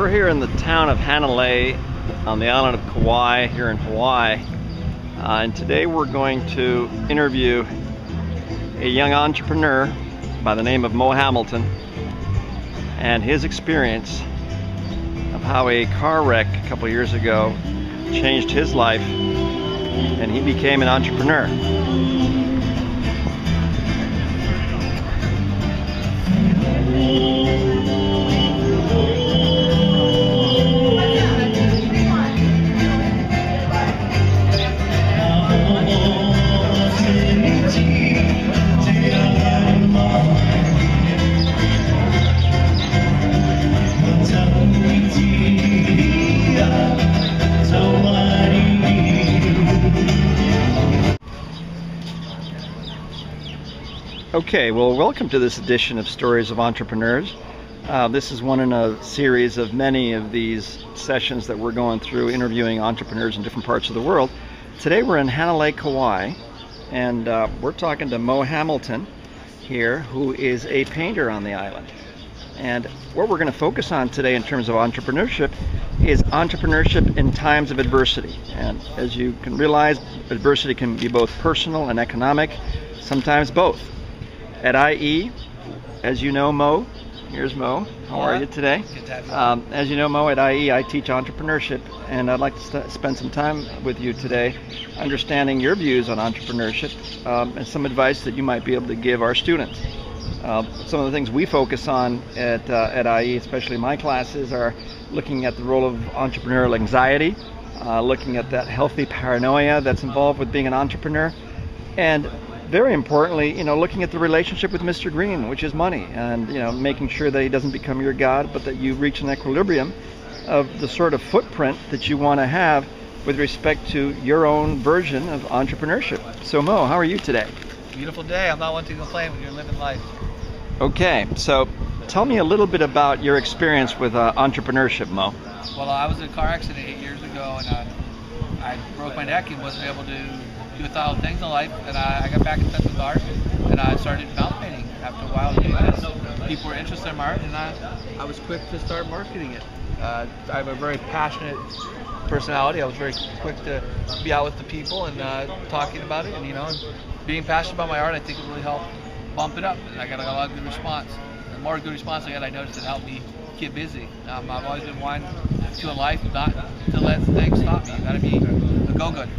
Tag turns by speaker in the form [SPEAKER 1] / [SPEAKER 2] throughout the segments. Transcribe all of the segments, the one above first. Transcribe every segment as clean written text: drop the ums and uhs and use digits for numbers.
[SPEAKER 1] We're here in the town of Hanalei on the island of Kauai here in Hawaii, and today we're going to interview a young entrepreneur by the name of Mo Hamilton and his experience of how a car wreck a couple years ago changed his life and he became an entrepreneur. Okay, well, welcome to this edition of Stories of Entrepreneurs. This is one in a series of many of these sessions that we're going through interviewing entrepreneurs in different parts of the world. Today we're in Hanalei, Kauai, and we're talking to Mo Hamilton here, who is a painter on the island. And what we're going to focus on today in terms of entrepreneurship is entrepreneurship in times of adversity. And as you can realize, adversity can be both personal and economic, sometimes both. At IE, as you know, Mo, here's Mo. How are you today?
[SPEAKER 2] Good to have you.
[SPEAKER 1] As you know, Mo, at IE, I teach entrepreneurship, and I'd like to spend some time with you today understanding your views on entrepreneurship and some advice that you might be able to give our students. Some of the things we focus on at IE, especially my classes, are looking at the role of entrepreneurial anxiety, looking at that healthy paranoia that's involved with being an entrepreneur, and very importantly, looking at the relationship with Mr. Green, which is money, and making sure that he doesn't become your god, but that you reach an equilibrium of the sort of footprint that you want to have with respect to your own version of entrepreneurship. So Mo, how are you today?
[SPEAKER 2] Beautiful day. I'm not one to complain when you're living life.
[SPEAKER 1] Okay, so tell me a little bit about your experience with entrepreneurship, Mo.
[SPEAKER 2] Well, I was in a car accident 8 years ago, and I broke my neck and wasn't able to do 1,000 things in life, and I got back in touch with art, and I started mount painting after a while because people were interested in my art, and I was quick to start marketing it. I have a very passionate personality. I was very quick to be out with the people and talking about it, and being passionate about my art, I think it really helped bump it up, and I got a lot of good response. The more good response I got, I noticed it helped me get busy. I've always been one to in life not to let things stop me. You got to be a go-getter.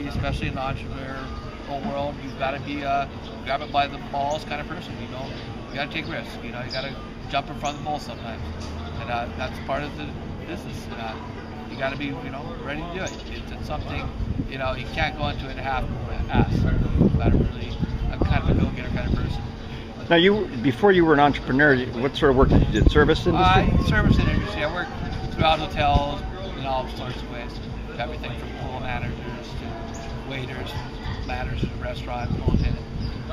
[SPEAKER 2] Especially in the entrepreneurial world, you've got to be a grab it by the balls kind of person. You got to take risks. You got to jump in front of the bull sometimes, and that's part of the business. You got to be ready to do it. It's something you can't go into it half-ass. You got to really. I'm kind of a go-getter kind of person.
[SPEAKER 1] Now, before you were an entrepreneur, what sort of work did you do? Service industry?
[SPEAKER 2] Service industry. I worked throughout hotels in all sorts of ways. Everything from pool managers to waiters, managers at a restaurant, pool attendant,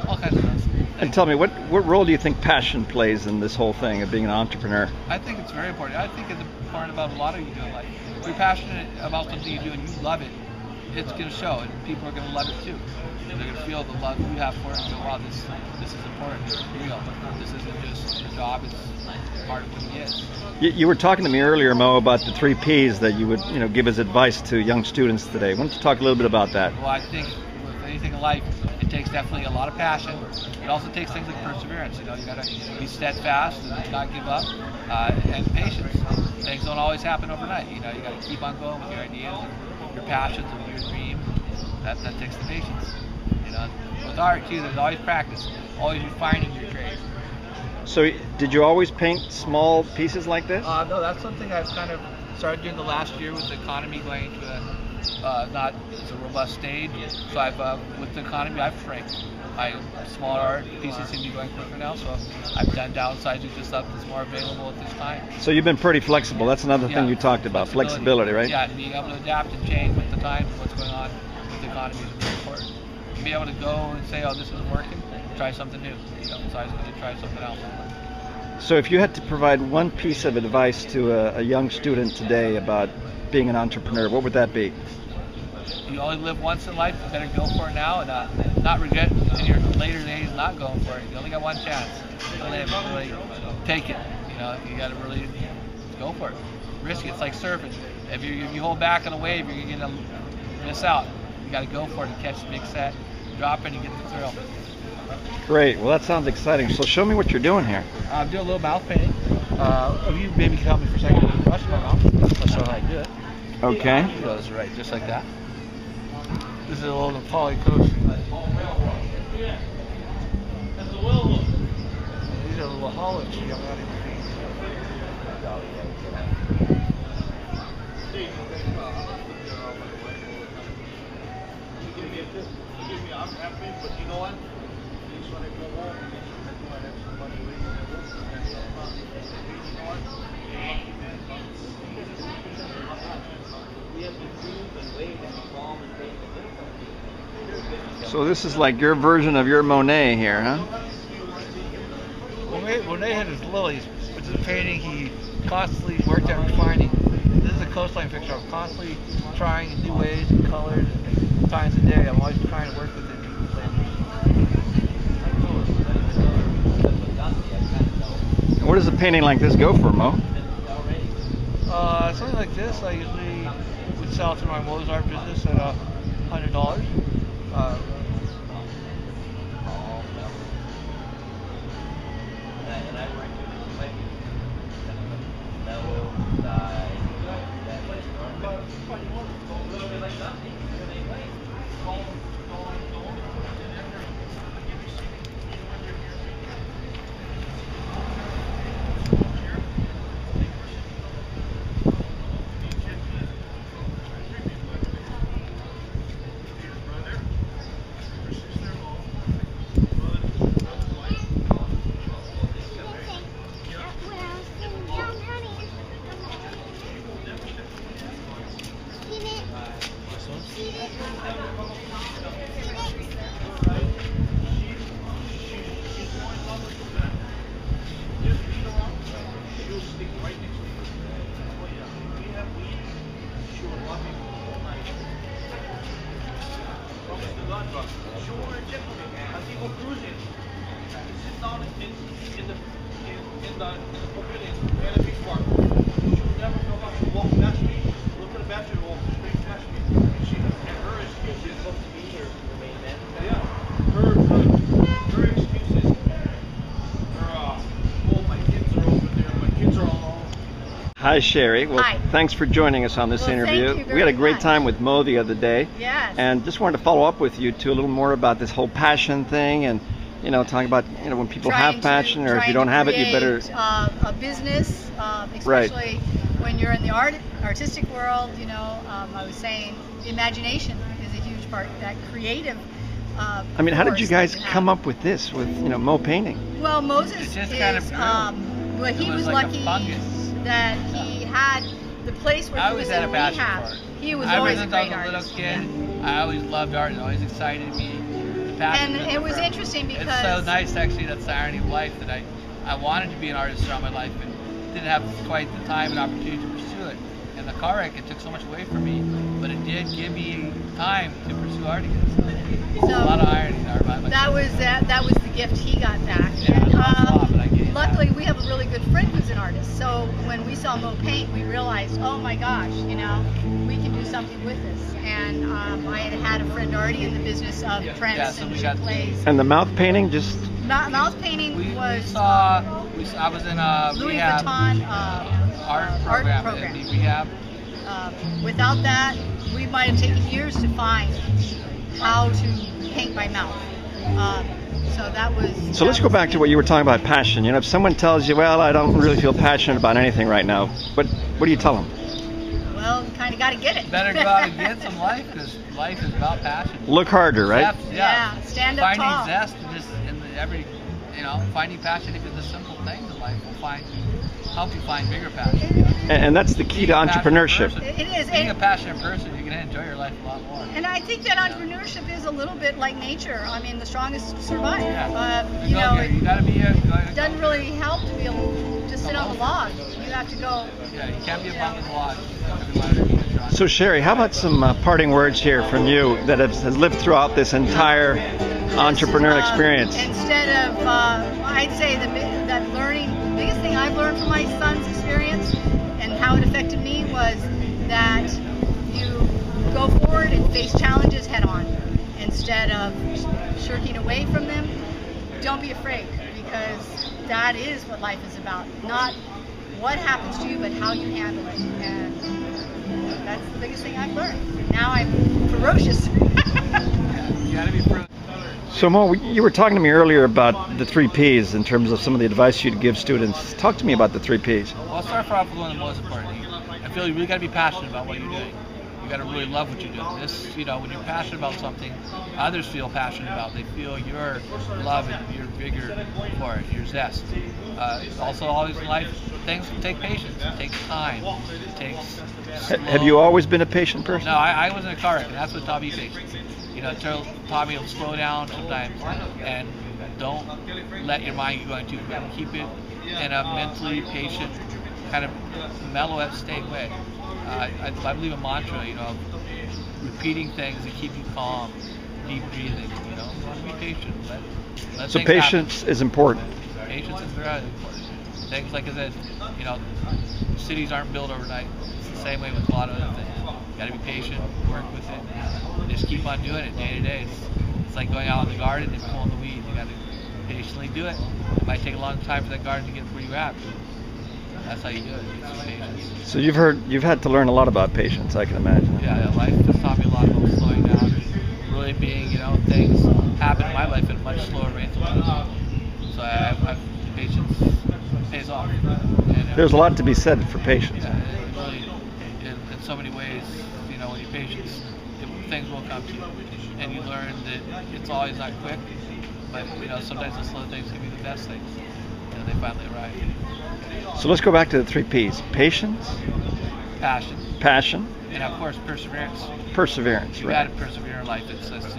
[SPEAKER 2] all kinds of things.
[SPEAKER 1] And tell me, what role do you think passion plays in this whole thing of being an entrepreneur?
[SPEAKER 2] I think it's very important. I think it's important about a lot of you do in life. If you're passionate about something you do and you love it, it's going to show, and people are going to love it too. They're going to feel the love you have for it and go, wow, this is important, it's real. This isn't just a job, it's part of what it is.
[SPEAKER 1] You were talking to me earlier, Mo, about the 3 Ps that you would give as advice to young students today. Why don't you talk a little bit about that?
[SPEAKER 2] Well, I think with anything in life, it takes definitely a lot of passion. It also takes things like perseverance. You got to be steadfast and not give up, and patience. Things don't always happen overnight. You got to keep on going with your ideas and your passions and your dream. That takes the patience. With art too, there's always practice, always refining your trade. So,
[SPEAKER 1] did you always paint small pieces like this?
[SPEAKER 2] No, that's something I've kind of started doing the last year with the economy going to not as a robust stage. So with the economy, I've shrank. My smaller art pieces seem to be going quicker now, so I've done downsizing just stuff that's more available at this time.
[SPEAKER 1] So you've been pretty flexible. That's another thing you talked about, flexibility, right?
[SPEAKER 2] Yeah, being able to adapt and change with the time and what's going on with the economy is very important. Be able to go and say, oh, this isn't working, try something new. So I was going to try something else.
[SPEAKER 1] So if you had to provide one piece of advice to a young student today about being an entrepreneur, what would that be?
[SPEAKER 2] You only live once in life, you better go for it now and not regret in your later days not going for it. You only got one chance. You only have to really take it. You got to really go for it. risky. It's like surfing. If you hold back on a wave, you're gonna miss out. You got to go for it and catch the big set, drop it, and get the thrill.
[SPEAKER 1] Great. Well, that sounds exciting. So show me what you're doing here.
[SPEAKER 2] I'm doing a little mouth painting. If you maybe can help me for a second with the brush in my mouth, I'll show how I do it.
[SPEAKER 1] Okay.
[SPEAKER 2] It goes right, just like that. This is a little poly coast. These are little hollows. You got that in between. I'm happy, but you know what? These when I go home, I have some money waiting there.
[SPEAKER 1] So this is like your version of your Monet here, huh?
[SPEAKER 2] Monet had his lilies, which is a painting he constantly worked at refining. This is a coastline picture. I'm constantly trying new ways and colors and times of day. I'm always trying to work with it.
[SPEAKER 1] Where does a painting like this go for, Mo?
[SPEAKER 2] Something like this, I usually would sell to my Mozart business at $100.
[SPEAKER 1] Hi, Sherry. Well,
[SPEAKER 3] Hi.
[SPEAKER 1] Thanks for joining us on this interview.
[SPEAKER 3] Thank you
[SPEAKER 1] We had a
[SPEAKER 3] very
[SPEAKER 1] great
[SPEAKER 3] much.
[SPEAKER 1] time with Mo the other day.
[SPEAKER 3] Yes.
[SPEAKER 1] And just wanted to follow up with you too a little more about this whole passion thing, and talking about when people have passion, or if you don't have it, you better.
[SPEAKER 3] A business, especially when you're in the artistic world. I was saying, imagination is a huge part. That creative.
[SPEAKER 1] I mean, how did you guys come up with this? With Mo painting?
[SPEAKER 3] Well, Moses
[SPEAKER 2] It just
[SPEAKER 3] is.
[SPEAKER 2] kind of grew.
[SPEAKER 3] Well, he
[SPEAKER 2] It was
[SPEAKER 3] was
[SPEAKER 2] like a
[SPEAKER 3] lucky
[SPEAKER 2] fungus.
[SPEAKER 3] that he had the place where
[SPEAKER 2] I
[SPEAKER 3] he was
[SPEAKER 2] always had
[SPEAKER 3] in
[SPEAKER 2] a passion
[SPEAKER 3] rehab.
[SPEAKER 2] for it.
[SPEAKER 3] He was
[SPEAKER 2] I
[SPEAKER 3] always a
[SPEAKER 2] was
[SPEAKER 3] great
[SPEAKER 2] a little
[SPEAKER 3] artist.
[SPEAKER 2] kid. I always loved art and always excited me.
[SPEAKER 3] And it was interesting
[SPEAKER 2] It's so
[SPEAKER 3] because
[SPEAKER 2] nice, actually. That's the irony of life, that I wanted to be an artist throughout my life and didn't have quite the time and opportunity to pursue it. And the car wreck, it took so much away from me, but it did give me time to pursue art again. So, a lot of irony there.
[SPEAKER 3] that was the gift he got back.
[SPEAKER 2] Yeah,
[SPEAKER 3] And,
[SPEAKER 2] it was a lot, but I get it.
[SPEAKER 3] luckily, we have a really good friend who's an artist. So when we saw Mo paint, we realized, oh my gosh, we can do something with this. And I had a friend already in the business of prints
[SPEAKER 2] so
[SPEAKER 3] and
[SPEAKER 2] we got-
[SPEAKER 3] plays.
[SPEAKER 1] And the mouth painting, just
[SPEAKER 3] Mouth painting
[SPEAKER 2] I
[SPEAKER 3] was
[SPEAKER 2] was in a
[SPEAKER 3] Louis
[SPEAKER 2] rehab
[SPEAKER 3] Vuitton
[SPEAKER 2] art program. At the rehab.
[SPEAKER 3] Without that, we might have taken years to find how to paint by mouth. So that was.
[SPEAKER 1] So let's go back to what you were talking about, passion. If someone tells you, well, I don't really feel passionate about anything right now, what do you tell them?
[SPEAKER 3] Well, you kind of got to get it.
[SPEAKER 2] Better go out and get some life, because life is about passion.
[SPEAKER 1] Look harder, right?
[SPEAKER 3] Yeah, stand up
[SPEAKER 2] Finding
[SPEAKER 3] tall.
[SPEAKER 2] zest in just finding passion even the simple things in life will help you find bigger passion.
[SPEAKER 1] And that's the key to entrepreneurship.
[SPEAKER 3] It is.
[SPEAKER 2] Being a passionate person, you're going to enjoy your life a lot more.
[SPEAKER 3] And I think that entrepreneurship is a little bit like nature. I mean, the strongest survive.
[SPEAKER 2] Yeah.
[SPEAKER 3] You
[SPEAKER 2] gotta be
[SPEAKER 3] it doesn't really help to be able to just sit on the log. You have to go.
[SPEAKER 2] Yeah, you can't be a bum in the log.
[SPEAKER 1] So Sherry, how about some parting words here from you that has lived throughout this entire entrepreneurial experience?
[SPEAKER 3] Instead of, I'd say the biggest thing I've learned from my son's experience and how it affected me was that you go forward and face challenges head on instead of shirking away from them. Don't be afraid, because that is what life is about. Not what happens to you, but how you handle it. And that's the biggest thing I've learned. Now I'm ferocious.
[SPEAKER 2] You gotta be ferocious.
[SPEAKER 1] So Mo, you were talking to me earlier about the 3 Ps in terms of some of the advice you'd give students. Talk to me about the 3 Ps.
[SPEAKER 2] Well, I'll start off with one of the most important. I feel you really got to be passionate about what you're doing. You got to really love what you're doing. This, when you're passionate about something, others feel passionate about it. They feel your love and your vigor for it, your zest. Also, always in life, things take patience. It takes time. It takes
[SPEAKER 1] Have you always been a patient person?
[SPEAKER 2] No, I was in a car wreck, and that's what taught me patience. It taught me to slow down sometimes and don't let your mind get going too quick. Keep it in a mentally patient, kind of mellow at state way. I believe a mantra, of repeating things that keep you calm, deep breathing. You want to be patient. Let
[SPEAKER 1] So
[SPEAKER 2] things
[SPEAKER 1] patience
[SPEAKER 2] happen.
[SPEAKER 1] is important.
[SPEAKER 2] Patience is very important. Things like I said, cities aren't built overnight. It's the same way with a lot of other things. You got to be patient, work with it, and just keep on doing it day to day. It's like going out in the garden and pulling the weeds. You got to patiently do it. It might take a long time for that garden to get where you're at. That's how you do it. It's just patience.
[SPEAKER 1] So you've had to learn a lot about patience, I can imagine.
[SPEAKER 2] Yeah, life has taught me a lot about slowing down and really being, things happen in my life at a much slower rate than others. So I've patience pays off. And,
[SPEAKER 1] There's a lot to be said for patience.
[SPEAKER 2] Yeah, it really, in so many ways, when you're patient, things will come to you, and you learn that it's always not quick, but sometimes the slow things can be the best things. They finally arrive.
[SPEAKER 1] So let's go back to the 3 Ps. Patience, passion,
[SPEAKER 2] and of course perseverance.
[SPEAKER 1] Perseverance,
[SPEAKER 2] You
[SPEAKER 1] right.
[SPEAKER 2] got to persevere in life. It's just,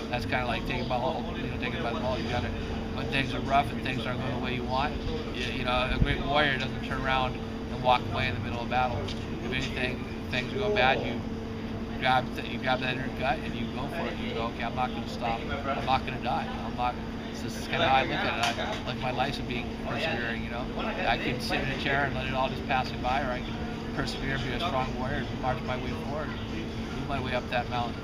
[SPEAKER 2] that's kind of like taking by the ball. You got to, when things are rough and things aren't going the way you want, a great warrior doesn't turn around and walk away in the middle of battle. If anything, things are going bad, you grab that inner gut and you go for it. You go, okay, I'm not going to stop. I'm not going to die. This is kind of how I look at it. I like my life as being persevering. I can sit in a chair and let it all just pass me by, or I can persevere, be a strong warrior, march my way forward, move my way up that mountain.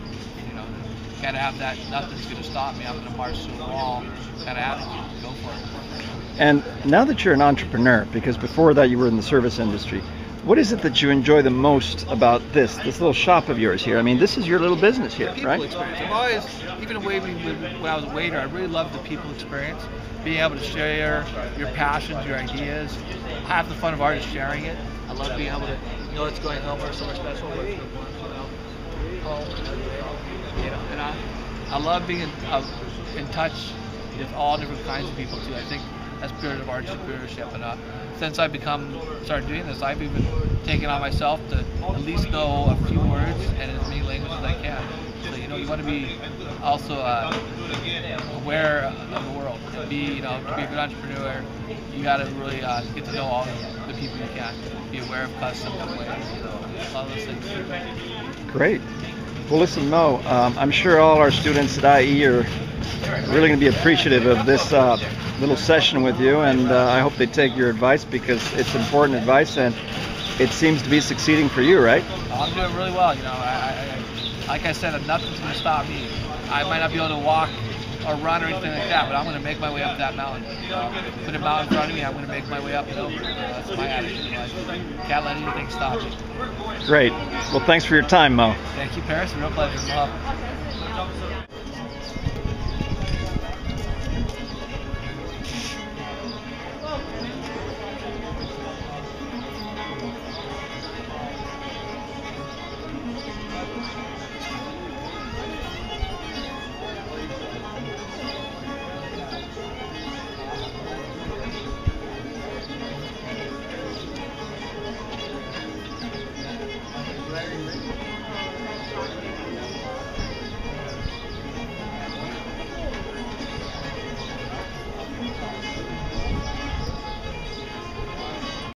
[SPEAKER 2] Gotta have that. Nothing's going to stop me. I'm going to march to the wall. Kind of attitude. Go for it.
[SPEAKER 1] And now that you're an entrepreneur, because before that you were in the service industry, what is it that you enjoy the most about this little shop of yours here? I mean, this is your little business here,
[SPEAKER 2] People
[SPEAKER 1] right?
[SPEAKER 2] experience. I've always, even when I was a waiter, I really loved the people experience. Being able to share your passions, your ideas. Half the fun of art is sharing it. I love being able to, it's going home or somewhere special. And I love being in touch with all different kinds of people too. I think that's spirit of entrepreneurship. And since I've started doing this, I've even taken on myself to at least know a few words and as many languages as I can. So you want to be also aware of the world. And to be a good entrepreneur, you got to really get to know all the people you can. Be aware of customs and ways. All those things.
[SPEAKER 1] Great. Well, listen, Mo, I'm sure all our students at IE are really going to be appreciative of this little session with you, and I hope they take your advice, because it's important advice, and it seems to be succeeding for you, right?
[SPEAKER 2] I'm doing really well. Like I said, nothing's going to stop me. I might not be able to walk or run or anything like that, but I'm going to make my way up that mountain. Put a mountain in front of me, I'm going to make my way up and over. That's my attitude in life. Can't let anything stop me.
[SPEAKER 1] Great. Well, thanks for your time, Mo.
[SPEAKER 2] Thank you, Paris. A real pleasure. Love.